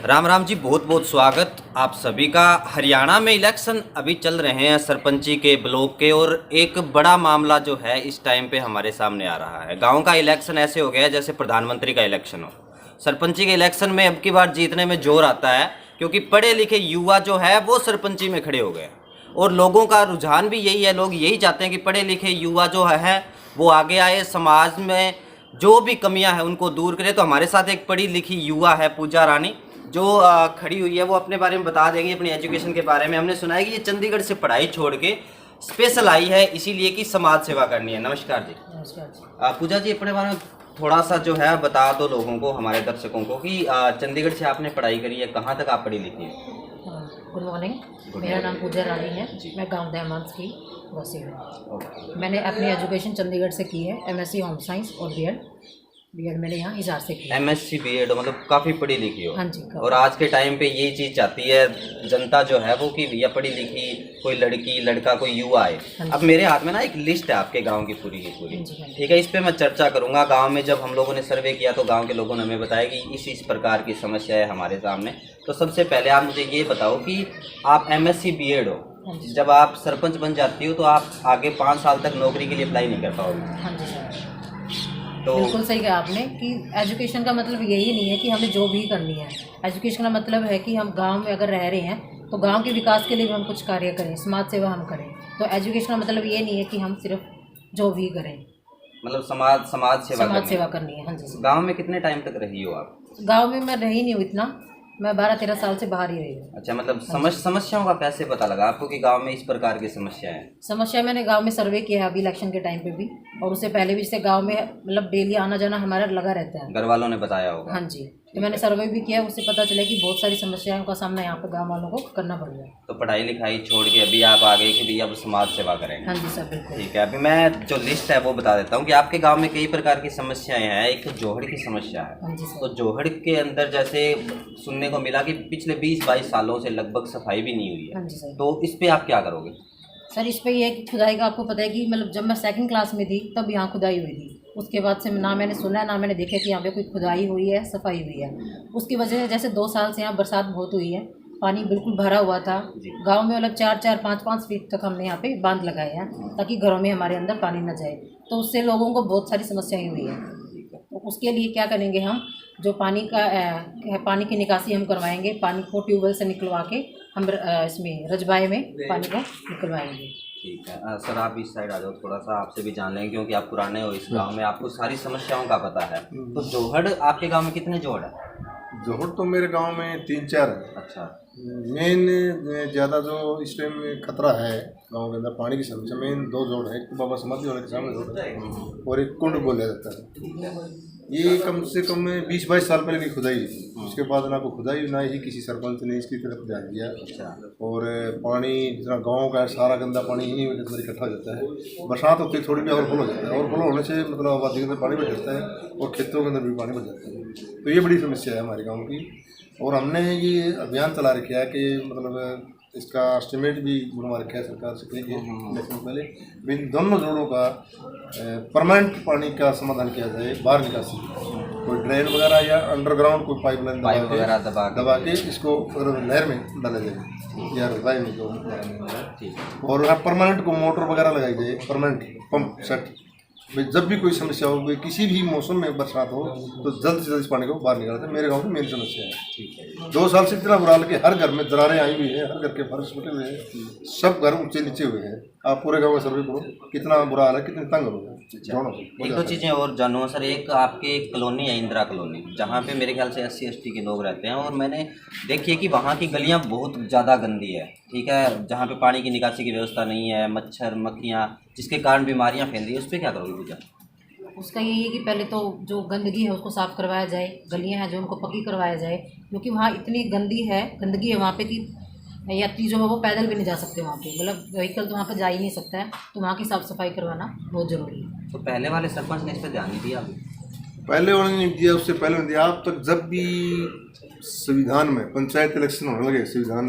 राम राम जी, बहुत बहुत स्वागत आप सभी का। हरियाणा में इलेक्शन अभी चल रहे हैं सरपंची के, ब्लॉक के, और एक बड़ा मामला जो है इस टाइम पे हमारे सामने आ रहा है। गांव का इलेक्शन ऐसे हो गया है जैसे प्रधानमंत्री का इलेक्शन हो। सरपंची के इलेक्शन में अब की बार जीतने में जोर आता है, क्योंकि पढ़े लिखे युवा जो है वो सरपंची में खड़े हो गए और लोगों का रुझान भी यही है। लोग यही चाहते हैं कि पढ़े लिखे युवा जो है वो आगे आए, समाज में जो भी कमियां हैं उनको दूर करे। तो हमारे साथ एक पढ़ी लिखी युवा है, पूजा रानी, जो खड़ी हुई है। वो अपने बारे में बता देंगी, अपनी एजुकेशन के बारे में। हमने सुना है कि ये चंडीगढ़ से पढ़ाई छोड़ के स्पेशल आई है इसीलिए कि समाज सेवा करनी है। नमस्कार जी। नमस्कार जी। पूजा जी, अपने बारे में थोड़ा सा जो है बता दो लोगों को, हमारे दर्शकों को, कि चंडीगढ़ से आपने पढ़ाई करी है, कहाँ तक आप पढ़ी लिखी है? गुड मॉर्निंग, मेरा नाम पूजा रानी है। मैं गांव दहमांस की वासी हूँ। मैंने अपनी एजुकेशन चंडीगढ़ से की है, एमएससी होम साइंस और बीएड मैंने यहाँ हिसार से की है। एमएससी बीएड, मतलब काफ़ी पढ़ी लिखी हो। हाँ जी। और आज के टाइम पे यही चीज़ चाहती है जनता जो है वो, कि भैया पढ़ी लिखी कोई लड़की लड़का कोई युवा आए। अब मेरे हाथ में ना एक लिस्ट है आपके गांव की पूरी की पूरी, ठीक है? इस पे मैं चर्चा करूंगा। गांव में जब हम लोगों ने सर्वे किया तो गांव के लोगों ने हमें बताया कि इस प्रकार की समस्या है हमारे सामने। तो सबसे पहले आप मुझे ये बताओ कि आप एमएससी बीएड हो, जब आप सरपंच बन जाती हो तो आप आगे 5 साल तक नौकरी के लिए अप्लाई नहीं कर पाओगे। हाँ जी सर, तो बिल्कुल सही कहा आपने कि एजुकेशन का मतलब यही नहीं है कि हमें जॉब ही करनी है। एजुकेशन का मतलब है कि हम गांव में अगर रह रहे हैं तो गांव के विकास के लिए भी हम कुछ कार्य करें, समाज सेवा हम करें। तो एजुकेशन का मतलब ये नहीं है कि हम सिर्फ जॉब ही करें, मतलब समाज सेवा करनी है। हाँ जी। गांव में कितने टाइम तक रही हो आप? गाँव में मैं रही नहीं हूँ इतना, मैं 12-13 साल से बाहर ही रही हूँ। अच्छा, मतलब समस्याओं का कैसे पता लगा आपको कि गांव में इस प्रकार की समस्या है? समस्या मैंने गांव में सर्वे किया है अभी इलेक्शन के टाइम पे भी, और उससे पहले भी। जैसे गांव में मतलब डेली आना जाना हमारा लगा रहता है, घर वालों ने बताया होगा। हाँ जी। तो मैंने सर्वे भी किया, उससे पता चला कि बहुत सारी समस्याओं का सामना यहाँ पे गाँव वालों को करना पड़ रहा है। तो पढ़ाई लिखाई छोड़ के अभी आप आ गए कि भैया अब समाज सेवा करेंगे? हाँ जी सर, बिल्कुल। ठीक है, अभी मैं जो लिस्ट है वो बता देता हूँ कि आपके गांव में कई प्रकार की समस्याएं हैं। एक तो जोहड़ की समस्या है। हाँ जी सर। तो जोहड़ के अंदर जैसे सुनने को मिला कि पिछले 20-22 सालों से लगभग सफाई भी नहीं हुई है। हाँ जी सर। तो इस पे आप क्या करोगे? सर इस पे ये है कि खुदाई का आपको पता है कि मतलब जब मैं 2nd क्लास में थी तब यहाँ खुदाई हुई थी। उसके बाद से ना मैंने सुना है ना मैंने देखा कि यहाँ पे कोई खुदाई हुई है, सफाई हुई है। उसकी वजह से जैसे 2 साल से यहाँ बरसात बहुत हुई है, पानी बिल्कुल भरा हुआ था गांव में। मतलब 4-4, 5-5 फीट तक हमने यहाँ पे बांध लगाए हैं ताकि घरों में हमारे अंदर पानी न जाए। तो उससे लोगों को बहुत सारी समस्याएं हुई हैं। तो उसके लिए क्या करेंगे हम, जो पानी की निकासी हम करवाएंगे, पानी को ट्यूबवेल से निकलवा के हम इसमें रजबाए में पानी को निकलवाएंगे। ठीक है सर, आप इस साइड आ जाओ, थोड़ा सा आपसे भी जान लेंगे क्योंकि आप पुराने हो इस गांव में, आपको सारी समस्याओं का पता है। तो जोहड़ आपके गांव में कितने जोहड़ है? जोहड़ तो मेरे गांव में 3-4 है। अच्छा। मेन ज़्यादा जो इस टाइम में खतरा है गांव के अंदर पानी की समस्या, मेन 2 जोड़ है। एक तो बाबा समाधि वाले के सामने जोड़ है और एक कुंड बोला जाता है। ये कम से कम 20-22 साल पहले की खुदाई थी। उसके बाद ना कोई खुदाई, ना ही किसी सरपंच ने इसकी तरफ ध्यान दिया। और पानी जितना गांव का सारा गंदा पानी यहीं में इकट्ठा हो जाता है। बरसात होती है थोड़ी भी ओवरफ्लो हो जाता है। ओवरफ्लो होने से मतलब आबादी के अंदर पानी बढ़ जाता है और खेतों के अंदर भी पानी बढ़ जाता है। तो ये बड़ी समस्या है हमारे गाँव की। और हमने ये अभियान चला रखा है कि मतलब इसका एस्टिमेट भी बनवा रखा है सरकार से इलेक्शन पहले, इन दोनों जोड़ों का परमानेंट पानी का समाधान किया जाए। बाहर निकासी, कोई ड्रेन वगैरह या अंडरग्राउंड कोई पाइपलाइन दबा के इसको नहर में डाला जाए या रजबाई में जो। और यहाँ परमानेंट को मोटर वगैरह लगाई जाए, परमानेंट पंप सेट। जब भी कोई समस्या हो, कोई किसी भी मौसम में बरसात हो, तो जल्द से जल्द इस पानी को बाहर निकालते हैं। मेरे गांव में मेन समस्या है। ठीक है। 2 साल से इतना बुरा हाल कि हर घर में दरारें आई हुई हैं, हर घर के फर्श फटे हुए हैं, सब घर ऊंचे नीचे हुए हैं। आप पूरे गांव में सर्वे करो, कितना बुरा हाल है, कितने तंग हो गए। एक दो चीज़ें और जानूँ सर। एक आपके कॉलोनी है इंदिरा कॉलोनी, जहाँ पे मेरे ख्याल से SC-ST के लोग रहते हैं, और मैंने देखी है कि वहाँ की गलियाँ बहुत ज़्यादा गंदी है। ठीक है, जहाँ पे पानी की निकासी की व्यवस्था नहीं है, मच्छर मक्खियाँ, जिसके कारण बीमारियाँ फैल रही है। उस पर क्या करोगे पूजा? उसका यही है कि पहले तो जो गंदगी है उसको साफ़ करवाया जाए, गलियाँ हैं जो उनको पक्की करवाया जाए, क्योंकि वहाँ इतनी गंदगी है वहाँ पे कि यात्री जो है वो पैदल भी नहीं जा सकते वहाँ पे। मतलब व्हीकल तो वहाँ पे जा ही नहीं सकता है। तो वहाँ की साफ़ सफाई करवाना बहुत ज़रूरी है। तो पहले वाले सरपंच ने इस पर ध्यान नहीं दिया? पहले उन्होंने नहीं दिया, उससे पहले नहीं दिया। अब तक जब भी संविधान में पंचायत इलेक्शन होने लगे, संविधान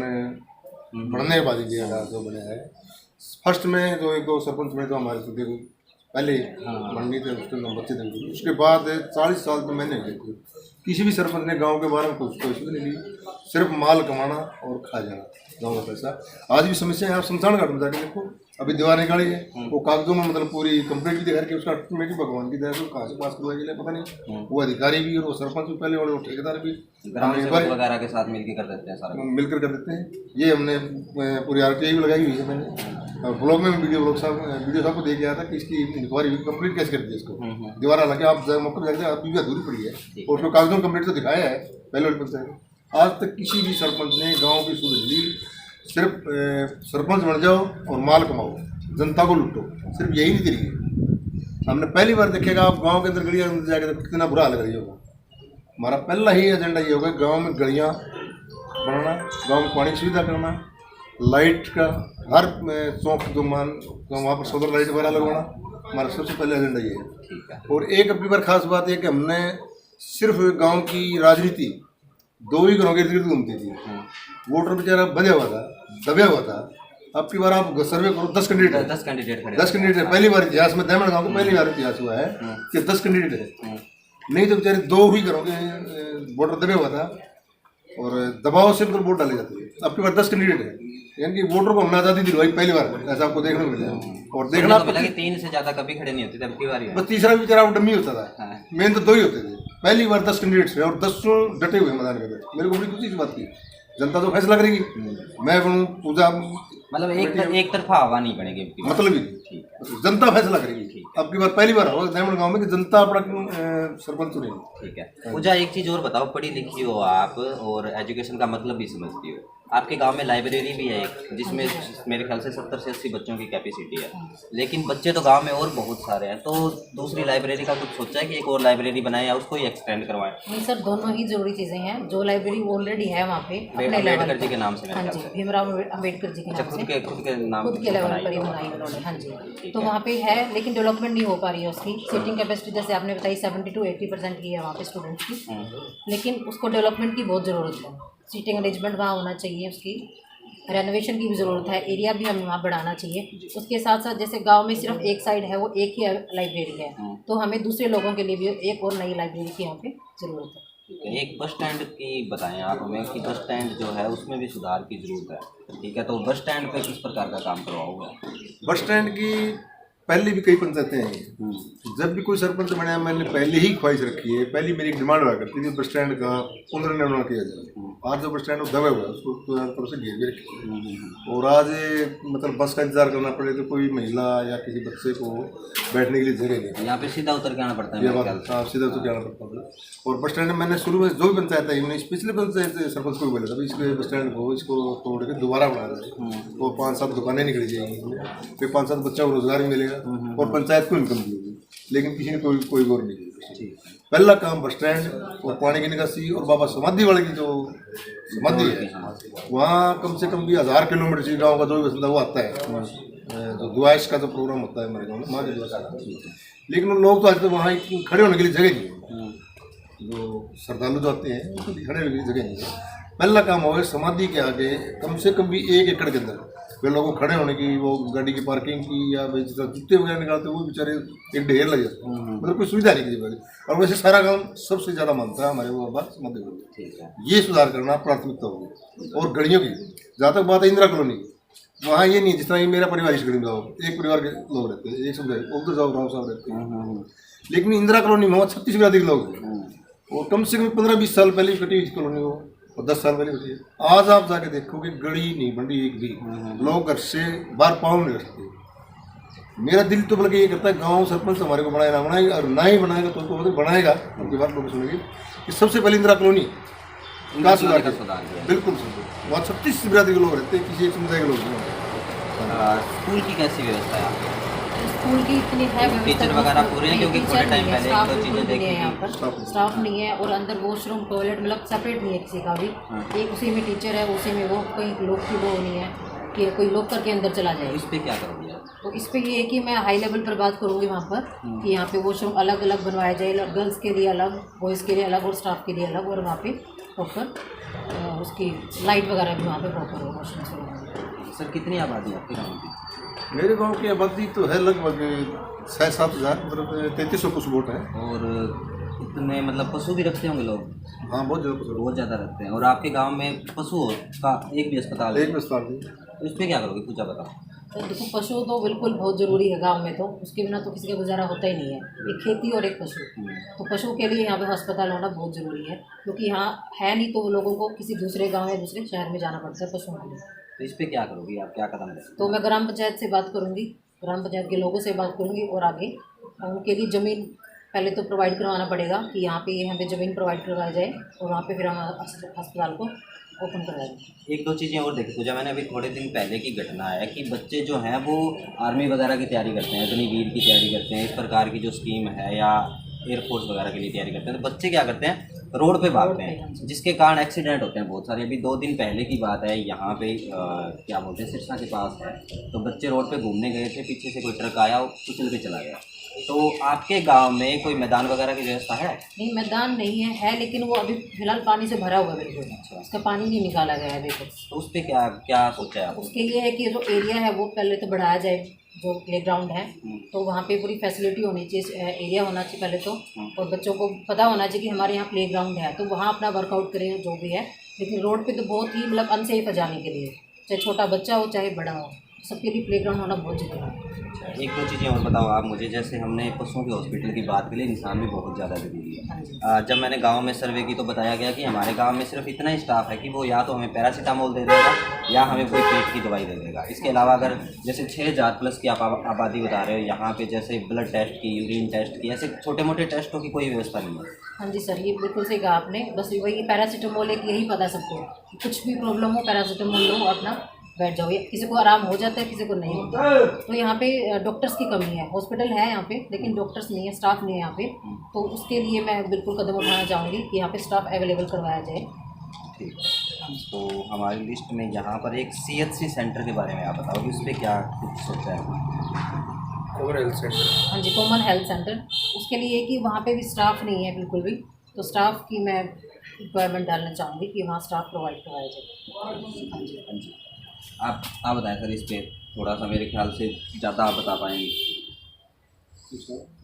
बढ़ने के बाद ही दिया जो बने है। फर्स्ट में जो 1-2 सरपंच में तो हमारे तो देखो पहले मंडी थे, उसके अंदर बच्चे थे। उसके बाद 40 साल तो मैंने किसी भी सरपंच ने गांव के बारे में कुछ नहीं ली। सिर्फ माल कमाना और खा जाना गाँव का पैसा। आज भी समस्या है, आप शमशान घाट में जाके देखो, अभी दीवार निकाली है वो कागजों में मतलब पूरी कंप्लीट भी दिखा के उसका ऑटोमेटिक भगवान की दया से कहाँ से पास करवाई गई पता नहीं। वो अधिकारी भी और वो सरपंच भी पहले और वो ठेकेदार भी ग्राम सेवक वगैरह के साथ मिलकर कर देते हैं सारा, मिलकर कर देते हैं। ये हमने पूरी RTI भी लगाई हुई है मैंने, और ब्लॉग में वीडियो साहब को दे के आया था कि इसकी इंक्वायरी कंप्लीट कैसे कर दी इसको। दीवार हालांकि आप मौके पर जाते अभी भी अधूरी पड़ी है और उसको कागजों कंप्लीट तो दिखाया है पहले वाली पंचायत। आज तक किसी भी सरपंच ने गाँव की सुध ली, सिर्फ सरपंच बन जाओ और माल कमाओ, जनता को लूटो, सिर्फ यही नहीं तरीके। हमने पहली बार देखेगा आप गांव के अंदर गलियां अंदर जाके तो कितना बुरा हाल करिए होगा। हमारा पहला ही एजेंडा ये होगा गांव में गलियां बनाना, गांव में पानी की सुविधा करना, लाइट का हर चौक जो मान वहाँ पर सोलर लाइट वगैरह लगवाना, हमारा सबसे पहले एजेंडा ये है। और एक अपनी बार खास बात है कि हमने सिर्फ गाँव की राजनीति 2 ही घरों के इर्द घूमती थी, वोटर बेचारा बंधा हुआ था, दबा हुआ था। अब की बार आप सर्वे करो 10 कैंडिडेट पहली बार इतिहास में दमन गाँव को पहली बार इतिहास हुआ है कि 10 कैंडिडेट है। नहीं तो बेचारे 2 ही घरों के वोटर दबे हुआ था और दबाव से उनको वोट डाले जाते हैं। अब की बार 10 कैंडिडेट है, यानी कि वोटर को हमने आज़ादी दिलवाई पहली बार, ऐसा आपको देखने को मिला। और देखना तो मिला कि 3 से ज़्यादा कभी खड़े नहीं होते थे, अब की बार बस तीसरा बेचारा वो डमी होता था, मेन तो 2 ही होते थे। पहली बार 10 कैंडिडेट्स और 10 डटे हुए मैदान के अंदर। मेरे को बड़ी खुशी की बात की, जनता तो फैसला करेगी, मैं बनूँ पूजा मतलब एक तरफा हवा नहीं बनेगी, मतलब ही जनता फैसला करेगी। अब की बार पहली बार होगा दमन गाँव में कि जनता अपना सरपंच चुनेगी। ठीक है। पूजा एक चीज़ और बताओ, पढ़ी लिखी हो आप और एजुकेशन का मतलब भी समझती हो, आपके गांव में लाइब्रेरी भी है एक, जिसमें मेरे ख्याल से 70 से 80 बच्चों की कैपेसिटी है, लेकिन बच्चे तो गांव में और बहुत सारे हैं, तो दूसरी लाइब्रेरी का कुछ सोचा है कि एक और लाइब्रेरी बनाए या उसको ही एक्सटेंड करवाएं? नहीं सर, दोनों ही जरूरी चीज़ें हैं। जो लाइब्रेरी ऑलरेडी है वहाँ पे अम्बेडकर जी के नाम से, हाँ जी, भीमराव अम्बेडकर जी के नाम से खुद के नाम खुद के लेवल पर ही बनाई उन्होंने, हाँ जी। तो वहाँ पे है, लेकिन डेवलपमेंट नहीं हो पा रही है उसकी। सीटिंग कैपेसिटी जैसे आपने बताई 70 to 80% की है वहाँ पे स्टूडेंट्स की, लेकिन उसको डेवलपमेंट की बहुत ज़रूरत है। सीटिंग अरेंजमेंट वहाँ होना चाहिए, उसकी रेनोवेशन की भी ज़रूरत है, एरिया भी हमें वहाँ बढ़ाना चाहिए। उसके साथ साथ जैसे गांव में सिर्फ एक साइड है, वो एक ही लाइब्रेरी है, तो हमें दूसरे लोगों के लिए भी एक और नई लाइब्रेरी की यहाँ पे ज़रूरत है। एक बस स्टैंड की बताएं आप हमें कि बस स्टैंड जो है उसमें भी सुधार की ज़रूरत है, ठीक है, तो बस स्टैंड पे किस प्रकार का काम करवाओगे? बस स्टैंड की पहले भी कई पंचायतें हैं, जब भी कोई सरपंच बना मैंने पहले ही ख्वाहिश रखी है, पहली मेरी डिमांड हुआ करती थी बस स्टैंड का पुनर्निर्माण किया जाए। आज जो बस स्टैंड दबा हुआ है उसको तरफ से घेर भी रखी, और आज मतलब बस का इंतजार करना पड़े तो कोई महिला या किसी बच्चे को बैठने के लिए जगह नहीं, यहाँ पे सीधा उतर के आना पड़ता है, सीधा उतर के आना पड़ता है। और बस स्टैंड में मैंने शुरू में जो भी पंचायत आई, मैंने पिछले पंचायत सरपंच को भी बोला था इसके बस स्टैंड को इसको तोड़ के दोबारा बना जाए, वो 5-7 दुकानें निकली जाएंगी, फिर 5-7 बच्चों को रोजगार भी मिलेगा और पंचायत को इनकम मिलेगी, लेकिन किसी ने कोई गौर नहीं किया। पहला काम बस स्टैंड और पानी की निकासी, और बाबा समाधि वाले की जो समाधि है वहाँ कम से कम भी 1000 किलोमीटर से गाँव का जो भी बसंदा वो आता है, जो दुआइश का जो प्रोग्राम होता है हमारे गाँव में, माँ की दुआ का, लेकिन उन लोग तो आज तो वहाँ खड़े होने के लिए जगह नहीं है, जो श्रद्धालु जो आते हैं उनको खड़े होने के लिए जगह नहीं है। पहला काम होगा समाधि के आगे कम से कम भी 1 एकड़ के अंदर वे लोगों को खड़े होने की, वो गाड़ी की पार्किंग की, या जिस तरह जूते वगैरह निकालते हैं वो बेचारे एक ढेर लग जाते हैं, मतलब कोई सुविधा नहीं की। और वैसे सारा काम सबसे ज़्यादा मानता है हमारे वो बात मध्य प्रदेश, ये सुधार करना प्राथमिकता होगी। और गलियों की जहाँ तक बात है इंदिरा कॉलोनी, वहाँ ये नहीं जिस तरह मेरा परिवार इस गली में जाओ, एक परिवार के लोग रहते हैं, एक समझाए उधर जाओ राव साहब रहते हैं, लेकिन इंदिरा कॉलोनी में 36 से अधिक लोग हैं, और कम से कम 15-20 साल पहले कटी हुई कॉलोनी हो और 10 साल पहले होती है। आज आप जाके देखोगे गली नहीं बनी एक भी, लोग घर से बाहर पाँव नहीं रखते। मेरा दिल तो बल्कि ये करता है गांव सरपंच हमारे को बनाए ना बनाएगा, और ना ही बनाएगा तो बनाएगा, उनकी बात लोग सुनेंगे कि सबसे पहले इंदिरा कॉलोनी का सुधार बिल्कुल सुन। वहाँ 36 से अधिक लोग रहते हैं, किसी एक समुदाय के लोग नहीं। स्कूल की कैसी व्यवस्था है आपके? स्कूल की इतनी है टीचर वगैरह पूरे हैं, क्योंकि थोड़े टाइम पहले स्टाफ एक दो चीज़ें देखी है, यहाँ पर स्टाफ नहीं है, और अंदर वॉशरूम टॉयलेट मतलब सेपरेट नहीं है किसी का भी, एक उसी में टीचर है, उसी में वो कहीं लोग की वो नहीं है कि कोई लोग करके अंदर चला जाए। इस पर क्या करोगे? तो इस पर ये है कि मैं हाई लेवल पर बात करूँगी वहाँ पर कि यहाँ पे वॉशरूम अलग अलग बनवाया जाए, गर्ल्स के लिए अलग, बॉयज़ के लिए अलग और स्टाफ के लिए अलग, और वहाँ पे प्रॉपर उसकी लाइट वगैरह भी वहाँ पे प्रॉपर हो वॉशरूम वगैरह। सर कितनी आबादी है आपके गाँव की? मेरे गांव की आबादी तो है लगभग 6-7 हज़ार, मतलब 3300 कुछ वोट है। और इतने मतलब पशु भी रखते होंगे लोग? हाँ बहुत ज़्यादा पसंद बहुत ज़्यादा रखते हैं। और आपके गांव में पशु का एक भी अस्पताल है। है? एक में स्थान भी तो इस पर क्या करोगे, पूजा बताओ। तो देखो, पशु तो बिल्कुल बहुत ज़रूरी है गांव में, तो उसके बिना तो किसी का गुजारा होता ही नहीं है। एक खेती और एक पशु, तो पशु के लिए यहाँ पे अस्पताल होना बहुत ज़रूरी है, क्योंकि यहाँ है नहीं तो लोगों को किसी दूसरे गांव या दूसरे शहर में जाना पड़ता है पशुओं के लिए। तो इस पर क्या करोगी आप, क्या कदम लेंगे? तो मैं ग्राम पंचायत से बात करूँगी, ग्राम पंचायत के लोगों से बात करूँगी, और आगे उनके लिए ज़मीन पहले तो प्रोवाइड करवाना पड़ेगा कि यहाँ पे हमें ज़मीन प्रोवाइड करवाई जाए, और वहाँ पे फिर हम अस्पताल को ओपन करवाएंगे। एक दो चीज़ें और देखी पूजा, मैंने अभी थोड़े दिन पहले की घटना है कि बच्चे जो हैं वो आर्मी वगैरह की तैयारी करते हैं, अग्निवीर की तैयारी करते हैं, इस प्रकार की जो स्कीम है, या एयरफोर्स वगैरह के लिए तैयारी करते हैं, तो बच्चे क्या करते हैं, रोड पे भागते हैं, जिसके कारण एक्सीडेंट होते हैं बहुत सारे। अभी 2 दिन पहले की बात है, यहाँ पे क्या बोलते हैं, सिरसा के पास है, तो बच्चे रोड पे घूमने गए थे, पीछे से कोई ट्रक आया और कुचल के चला गया। तो आपके गांव में कोई मैदान वगैरह की व्यवस्था है? नहीं, मैदान नहीं है लेकिन वो अभी फिलहाल पानी से भरा हुआ है बिल्कुल, उसका पानी नहीं निकाला गया है अभी तक। तो उस पर क्या क्या सोचा है आपने? उसके लिए है कि जो एरिया है वो पहले तो बढ़ाया जाए, जो प्ले ग्राउंड है तो वहाँ पे पूरी फैसिलिटी होनी चाहिए, एरिया होना चाहिए पहले तो, और बच्चों को पता होना चाहिए कि हमारे यहाँ प्ले ग्राउंड है, तो वहाँ अपना वर्कआउट करें जो भी है। लेकिन रोड पे तो बहुत ही मतलब अनसेफ है जाने के लिए, चाहे छोटा बच्चा हो चाहे बड़ा हो, सबके लिए प्ले ग्राउंड होना बहुत जरूरी है। एक दो चीज़ें और बताओ आप मुझे, जैसे हमने पशुओं के हॉस्पिटल की बात की, इंसान भी बहुत ज़्यादा जरूरी है। जब मैंने गांव में सर्वे की तो बताया गया कि हमारे गांव में सिर्फ इतना ही स्टाफ है कि वो या तो हमें पैरासीटामोल दे देगा या हमें कोई पेट की दवाई दे देगा। इसके अलावा अगर जैसे 6000 प्लस की आप आबादी बता रहे हो, यहाँ पे जैसे ब्लड टेस्ट की, यूरिन टेस्ट की, ऐसे छोटे मोटे टेस्टों की कोई व्यवस्था नहीं है। हाँ जी सर, ये बिल्कुल सही कहा आपने। बस वही पैरासीटामोल एक यही पता सबको, कुछ भी प्रॉब्लम हो पैरासीटामोल लो, अपना बैठ जाओ। किसी को आराम हो जाता है, किसी को नहीं होता। तो यहाँ पे डॉक्टर्स की कमी है, हॉस्पिटल है यहाँ पे लेकिन डॉक्टर्स नहीं है, स्टाफ नहीं है यहाँ पे। तो उसके लिए मैं बिल्कुल कदम उठाना चाहूँगी कि यहाँ पे स्टाफ अवेलेबल करवाया जाए। ठीक है, तो हमारी लिस्ट में यहाँ पर एक CHC सेंटर के बारे में आप बताओ कि उस पर क्या कुछ सोचा है? Common health centre. हाँ जी, कॉमन हेल्थ सेंटर। उसके लिए कि वहाँ पे भी स्टाफ नहीं है बिल्कुल भी, तो स्टाफ की मैं रिक्वायरमेंट डालना चाहूँगी कि वहाँ स्टाफ प्रोवाइड करवाया जाए। हाँ जी। हाँ जी, आप बताएं सर, इस पर थोड़ा सा मेरे ख्याल से ज़्यादा आप बता पाएंगे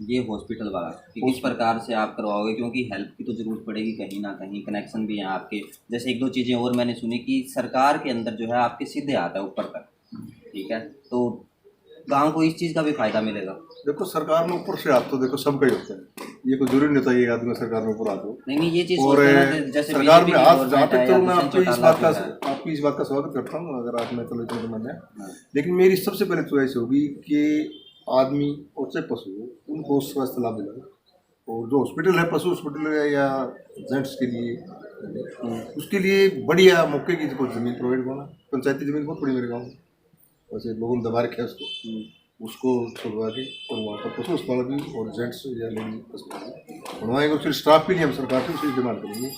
ये हॉस्पिटल वाला कि किस प्रकार से आप करवाओगे, क्योंकि हेल्प की तो ज़रूरत पड़ेगी कहीं ना कहीं, कनेक्शन भी हैं आपके। जैसे एक दो चीज़ें और मैंने सुनी कि सरकार के अंदर जो है आपके सीधे आता है ऊपर तक, ठीक है, तो गांव को इस चीज़ का भी फायदा मिलेगा। देखो सरकार में ऊपर से हाथ तो देखो सबका ही होता है, ये कोई जरूरी नहीं होता ये आदमी सरकार में ऊपर हाथ हो। नहीं ये चीज़ और सोचते हैं ना, जैसे सरकार में हाथ जहाँ गवर्नमेंट है तक या तो मैं दूसरे आपकी इस बात का स्वागत करता हूँ, अगर आप में चलो इतना तो मैंने, लेकिन मेरी सबसे पहले चॉइस होगी कि आदमी और चाहे पशु हो उनको स्वास्थ्य लाभ दिलाए, और जो हॉस्पिटल है पशु हॉस्पिटल है या जेंट्स के लिए, उसके लिए बढ़िया मौके की ज़मीन प्रोवाइड करना। पंचायती ज़मीन बहुत बड़ी मेरे गाँव में, वैसे लोगों ने दबा रखे उसको छुड़वा के, और वहाँ पर पशु अस्पताल भी और जेंट्स या लेडीज अस्पताल बनवाएंगे। और फिर स्टाफ के लिए हम सरकार से उसी डिमांड करेंगे,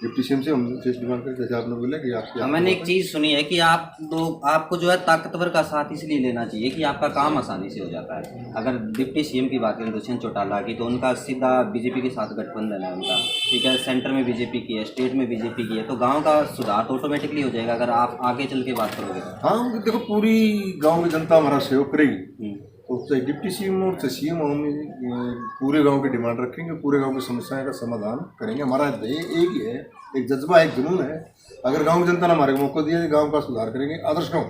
डिप्टी सीएम से हम डिमांड करें, जैसे आपने बोला कि आपकी मैंने एक चीज़ सुनी है कि आपको जो है ताकतवर का साथ इसलिए लेना चाहिए कि आपका काम आसानी से हो जाता है। अगर डिप्टी सीएम की बात करें दुष्यंत चौटाला की, तो उनका सीधा बीजेपी के साथ गठबंधन है उनका, ठीक है, सेंटर में बीजेपी की है, स्टेट में बीजेपी की है, तो गाँव का सुधार तो ऑटोमेटिकली हो जाएगा अगर आप आगे चल के बात करोगे। हाँ देखो पूरी गाँव की जनता हमारा सहयोग करेगी, तो चाहे डिप्टी सीएम और चाहे सीएम हम पूरे गांव की डिमांड रखेंगे, पूरे गांव की समस्याएं का समाधान करेंगे। हमारा ध्येय एक ही है, एक जज्बा एक जुनून है। अगर गांव की जनता ने हमारे को मौका दिया तो गांव का सुधार करेंगे। आदर्श गांव,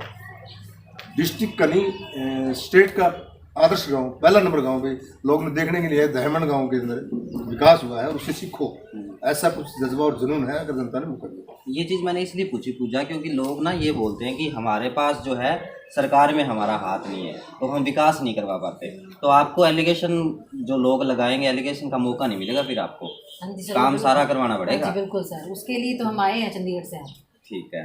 डिस्ट्रिक्ट का नहीं स्टेट का आदर्श गांव, पहला नंबर गांव पे लोग ने देखने के लिए दहमन गांव के अंदर विकास हुआ है और उससे सीखो, ऐसा कुछ जज्बा और जुनून है अगर जनता ने मौका दिया। ये चीज़ मैंने इसलिए पूछी पूजा, क्योंकि लोग ना ये बोलते हैं कि हमारे पास जो है सरकार में हमारा हाथ नहीं है तो हम विकास नहीं करवा पाते, तो आपको एलिगेशन जो लोग लगाएंगे एलिगेशन का मौका नहीं मिलेगा, फिर आपको काम सारा करवाना पड़ेगा। बिल्कुल सर, उसके लिए तो हम आए हैं चंडीगढ़ से। ठीक है,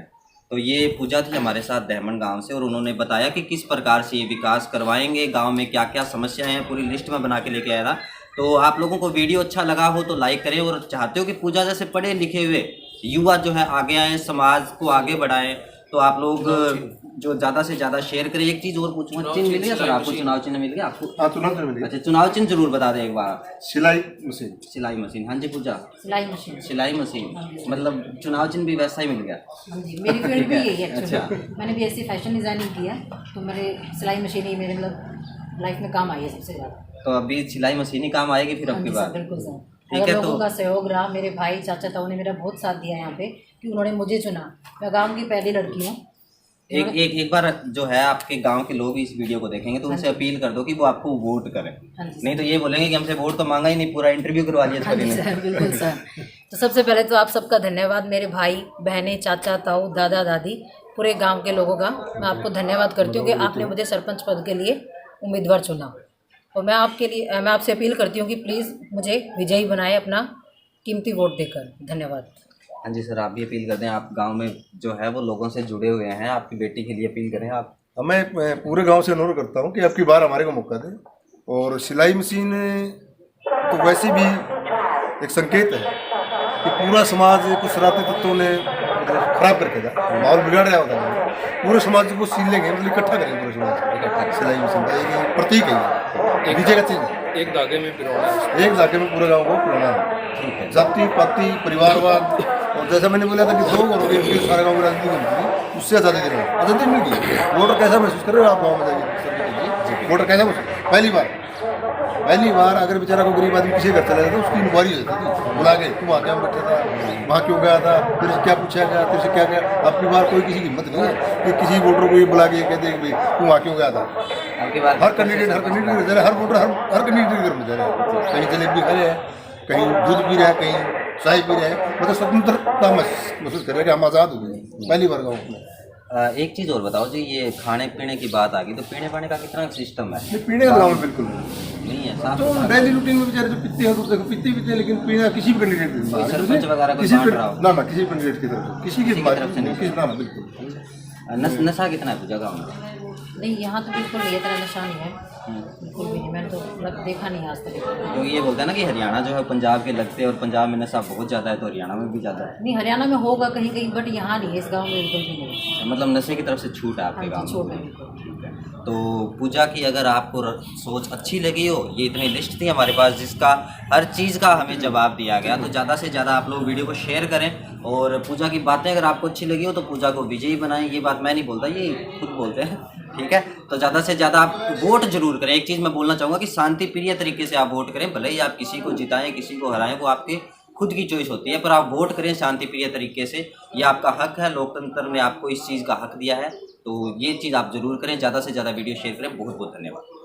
तो ये पूजा थी हमारे साथ दहमन गांव से, और उन्होंने बताया कि किस प्रकार से ये विकास करवाएंगे, गांव में क्या क्या समस्याएं हैं पूरी लिस्ट में बना के लेके आया था। तो आप लोगों को वीडियो अच्छा लगा हो तो लाइक करें, और चाहते हो कि पूजा जैसे पढ़े लिखे हुए युवा जो है आगे आए, समाज को आगे बढ़ाएं, तो आप लोग जो ज़्यादा से ज़्यादा शेयर करें। एक चीज़ और पूछूंगा, चिन्ह मिल गया सर आपको? चुनाव चिन्ह मिल गया आपको? हाँ चुनाव चिन्ह मिल गया। अच्छा, चुनाव चिन्ह जरूर बता दें एक बार। सिलाई मशीन। सिलाई मशीन, हाँ जी पूजा, सिलाई मशीन। सिलाई मशीन, मतलब चुनाव चिन्ह भी वैसा ही मिल गया। हाँ जी, मेरी फील्ड भी यही है। अच्छा, मैंने भी ऐसी फैशन डिज़ाइनिंग किया, तो मेरे सिलाई मशीन ही मेरे मतलब लाइफ में काम आई है सबसे ज़्यादा। तो अभी सिलाई मशीन ही काम आएगी फिर आपकी बात? बिल्कुल सर। ठीक अगर है। लोगों तो का सहयोग रहा, मेरे भाई चाचा ताऊ ने मेरा बहुत साथ दिया यहाँ पे कि उन्होंने मुझे चुना। मैं गाँव की पहली लड़की हूँ। एक बार जो है आपके गांव के लोग इस वीडियो को देखेंगे तो उनसे अपील कर दो कि वो आपको वोट करें। हाँ जी नहीं तो ये बोलेंगे कि हमसे वोट तो मांगा ही नहीं, पूरा इंटरव्यू करवा लिया हाँ जी सर ने। सर, बिल्कुल सर। तो सबसे पहले तो आप सबका धन्यवाद, मेरे भाई बहनें, चाचा ताऊ, दादा दादी, पूरे गांव के लोगों का मैं आपको धन्यवाद करती हूँ कि आपने मुझे सरपंच पद के लिए उम्मीदवार चुना। और मैं आपसे अपील करती हूँ कि प्लीज़ मुझे विजयी बनाए अपना कीमती वोट देकर। धन्यवाद। हाँ जी सर, आप भी अपील कर दें। आप गांव में जो है वो लोगों से जुड़े हुए हैं, आपकी बेटी के लिए अपील करें आप। मैं पूरे गांव से अनुरोध करता हूं कि अब की बार हमारे को मौका दें। और सिलाई मशीन तो वैसे भी एक संकेत है कि पूरा समाज कुछ शरारती तत्वों ने मतलब खराब करके था, माहौल बिगाड़ रहा होता है। पूरे समाज को सील लेंगे, मतलब इकट्ठा करेंगे पूरे समाज को। इकट्ठा सिलाई मशीन का एक प्रतीक है, विजय का चिन्ह है। एक धागे में पिरोना है। एक धागे में पूरे गांव को पिरोना है। जाति पाति परिवारवाद, और जैसा मैंने बोला था कि 2 करोड़ के सारे गाँव की राजनीति मिलती, उससे आज़ादी दे रहे हैं, आज़ादी मिल गई। वोटर कैसा महसूस कर रहे हो आप गाँव में जाके? वोटर कैसा महसूस? पहली बार अगर बेचारा कोई गरीब आदमी किसी घर चला जाता उसकी इंक्वायरी हो जाती थी, बुला के तू वहाँ क्या बैठा था, वहाँ क्यों गया था, तेरे से क्या पूछा गया, तेरे से क्या गया। अब की बार कोई किसी की हिम्मत नहीं है कि किसी वोटर को ये बुला के कहते हैं भाई तू वहाँ क्यों गया था। आपकी बात हर कैंडिडेट हर वोटर हर कैंडिडेट घर में जा रहा है। कहीं जलेबी खा रहे हैं, कहीं दूध पी रहे हैं, कहीं चाय पी रहे हैं, मतलब स्वतंत्रता महसूस कर रहे हैं कि हम आज़ाद हो गए पहली बार गाँव में। एक चीज़ और बताओ जी, ये खाने पीने की बात आ गई तो पीने पानी का कितना सिस्टम है? पीने का गाँव में बिल्कुल नहीं है साफ तो डेली रूटीन में बेचारे जो पीते हैं तो देखो पीते हैं, लेकिन पीना किसी भी कैंडिडेट की कोई सरपंच वगैरह कोई बांट रहा हो? ना किसी कैंडिडेट की तरफ किसी की तरफ से नहीं। किसी ना बिल्कुल। नशा कितना है जगह में? नहीं, यहाँ तो बिल्कुल ये तरह नशा नहीं है, बिल्कुल भी नहीं। मैंने तो मतलब देखा नहीं आज तक। क्योंकि ये बोलते हैं ना कि हरियाणा जो है पंजाब के लगते हैं और पंजाब में नशा बहुत ज़्यादा है, तो हरियाणा में भी ज़्यादा है। नहीं, हरियाणा में होगा कहीं कहीं, बट यहाँ नहीं है, इस गांव में बिल्कुल भी नहीं। मतलब नशे की तरफ से छूट है आपके हाँ गाँव जी, में। छोड़ है बिल्कुल। तो पूजा की अगर आपको सोच अच्छी लगी हो, ये इतनी लिस्ट थी हमारे पास जिसका हर चीज़ का हमें जवाब दिया गया, तो ज़्यादा से ज़्यादा आप लोग वीडियो को शेयर करें। और पूजा की बातें अगर आपको अच्छी लगी हो तो पूजा को विजयी बनाएं। ये बात मैं नहीं बोलता, ये खुद बोलते हैं, ठीक है। तो ज़्यादा से ज़्यादा आप वोट जरूर करें। एक चीज़ मैं बोलना चाहूँगा कि शांति प्रिय तरीके से आप वोट करें, भले ही आप किसी को जिताएं किसी को हराएं, वो आपके खुद की चॉइस होती है, पर आप वोट करें शांति प्रिय तरीके से। ये आपका हक है, लोकतंत्र ने आपको इस चीज़ का हक दिया है, तो ये चीज़ आप जरूर करें। ज़्यादा से ज़्यादा वीडियो शेयर करें। बहुत बहुत धन्यवाद।